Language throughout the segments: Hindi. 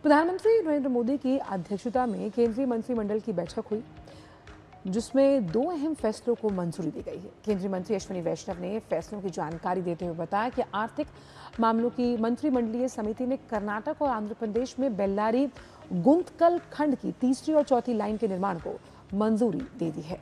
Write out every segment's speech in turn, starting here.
प्रधानमंत्री नरेंद्र मोदी की अध्यक्षता में केंद्रीय मंत्रिमंडल की बैठक हुई, जिसमें 2 अहम फैसलों को मंजूरी दी गई है। केंद्रीय मंत्री अश्विनी वैष्णव ने फैसलों की जानकारी देते हुए बताया कि आर्थिक मामलों की मंत्रिमंडलीय समिति ने कर्नाटक और आंध्र प्रदेश में बेल्लारी गुंतकल खंड की तीसरी और चौथी लाइन के निर्माण को मंजूरी दे दी है।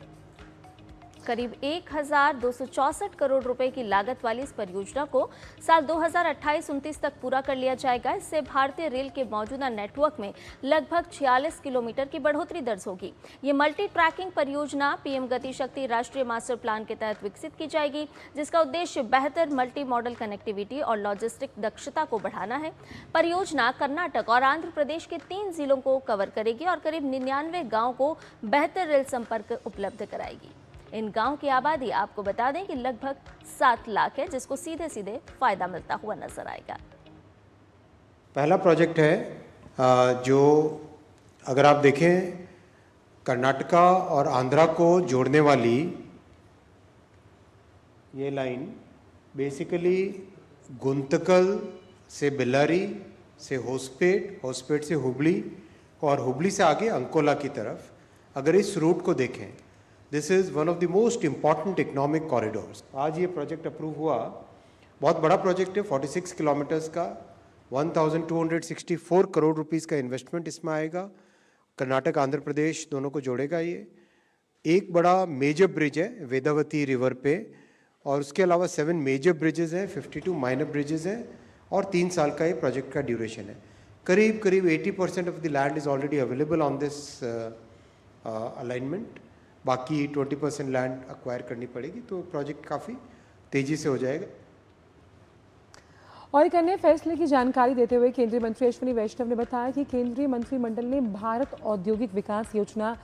करीब 1264 करोड़ रुपए की लागत वाली इस परियोजना को साल 2028-29 तक पूरा कर लिया जाएगा। इससे भारतीय रेल के मौजूदा नेटवर्क में लगभग 46 किलोमीटर की बढ़ोतरी दर्ज होगी। ये मल्टी ट्रैकिंग परियोजना पीएम गति शक्ति राष्ट्रीय मास्टर प्लान के तहत विकसित की जाएगी, जिसका उद्देश्य बेहतर मल्टी मॉडल कनेक्टिविटी और लॉजिस्टिक दक्षता को बढ़ाना है। परियोजना कर्नाटक और आंध्र प्रदेश के 3 जिलों को कवर करेगी और करीब 99 गाँव को बेहतर रेल संपर्क उपलब्ध कराएगी। इन गांव की आबादी आपको बता दें कि लगभग 7 लाख है, जिसको सीधे सीधे फायदा मिलता हुआ नजर आएगा। पहला प्रोजेक्ट है जो अगर आप देखें कर्नाटका और आंध्रा को जोड़ने वाली ये लाइन बेसिकली गुंतकल से बेल्लारी से होसपेट, होसपेट से हुबली और हुबली से आगे अंकोला की तरफ, अगर इस रूट को देखें, this is one of the most important economic corridors. आज ये प्रोजेक्ट अप्रूव हुआ, बहुत बड़ा प्रोजेक्ट है, 46 किलोमीटर्स का, 1264 करोड़ रुपीस का इन्वेस्टमेंट इसमें आएगा। कर्नाटक आंध्र प्रदेश दोनों को जोड़ेगा। ये एक बड़ा मेजर ब्रिज है वेदावती रिवर पे, और उसके अलावा 7 मेजर ब्रिजेस हैं, 52 माइनर ब्रिजेस हैं, और 3 साल का ये प्रोजेक्ट का ड्यूरेशन है। करीब 80% of the land is already available on this alignment. बाकी 20% लैंड अक्वायर करनी पड़ेगी, तो प्रोजेक्ट काफ़ी तेज़ी से हो जाएगा। और एक अन्य फैसले की जानकारी देते हुए केंद्रीय मंत्री अश्विनी वैष्णव ने बताया कि केंद्रीय मंत्रिमंडल ने भारत औद्योगिक विकास योजना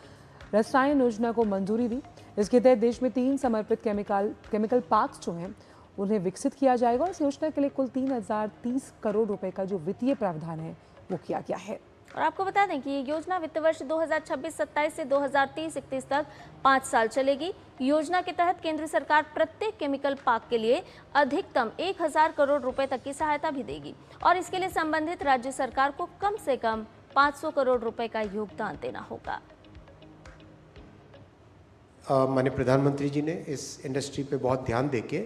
रसायन योजना को मंजूरी दी। इसके तहत देश में 3 समर्पित केमिकल पार्क्स जो हैं उन्हें विकसित किया जाएगा, और इस योजना के लिए कुल 3030 करोड़ रुपए का जो वित्तीय प्रावधान है वो किया गया है। और आपको बता दें कि ये योजना वित्त वर्ष 2026-27 से 2030-31 तक 5 साल चलेगी। योजना के तहत केंद्र सरकार प्रत्येक केमिकल पार्क के लिए अधिकतम 1000 करोड़ रुपए तक की सहायता भी देगी, और इसके लिए संबंधित राज्य सरकार को कम से कम 500 करोड़ रुपए का योगदान देना होगा। माननीय प्रधानमंत्री जी ने इस इंडस्ट्री पे बहुत ध्यान देके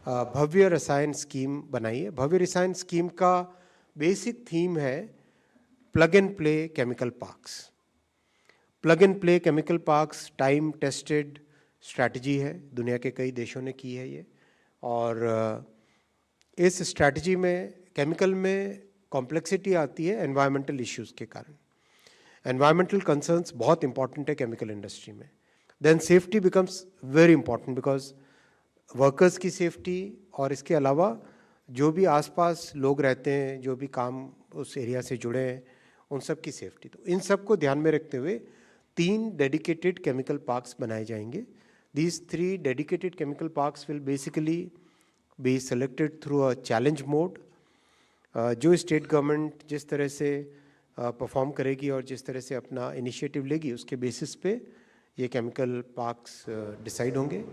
भव्य रसायन स्कीम बनाई है। भव्य रसायन स्कीम का बेसिक थीम है plug and play chemical parks. Plug and play chemical parks time tested strategy है, दुनिया के कई देशों ने की है ये, और इस स्ट्रैटेजी में केमिकल में कॉम्प्लेक्सिटी आती है एनवायरमेंटल इश्यूज के कारण। एनवायरमेंटल कंसर्न्स बहुत इंपॉर्टेंट है केमिकल इंडस्ट्री में। Then safety becomes very important, because workers की सेफ्टी और इसके अलावा जो भी आसपास लोग रहते हैं, जो भी काम उस एरिया से जुड़े हैं, उन सब की सेफ्टी। तो इन सब को ध्यान में रखते हुए 3 डेडिकेटेड केमिकल पार्क्स बनाए जाएंगे। These 3 dedicated chemical parks will basically be selected through a challenge mode. जो स्टेट गवर्नमेंट जिस तरह से परफॉर्म करेगी और जिस तरह से अपना इनिशिएटिव लेगी, उसके बेसिस पे ये केमिकल पार्क्स डिसाइड होंगे।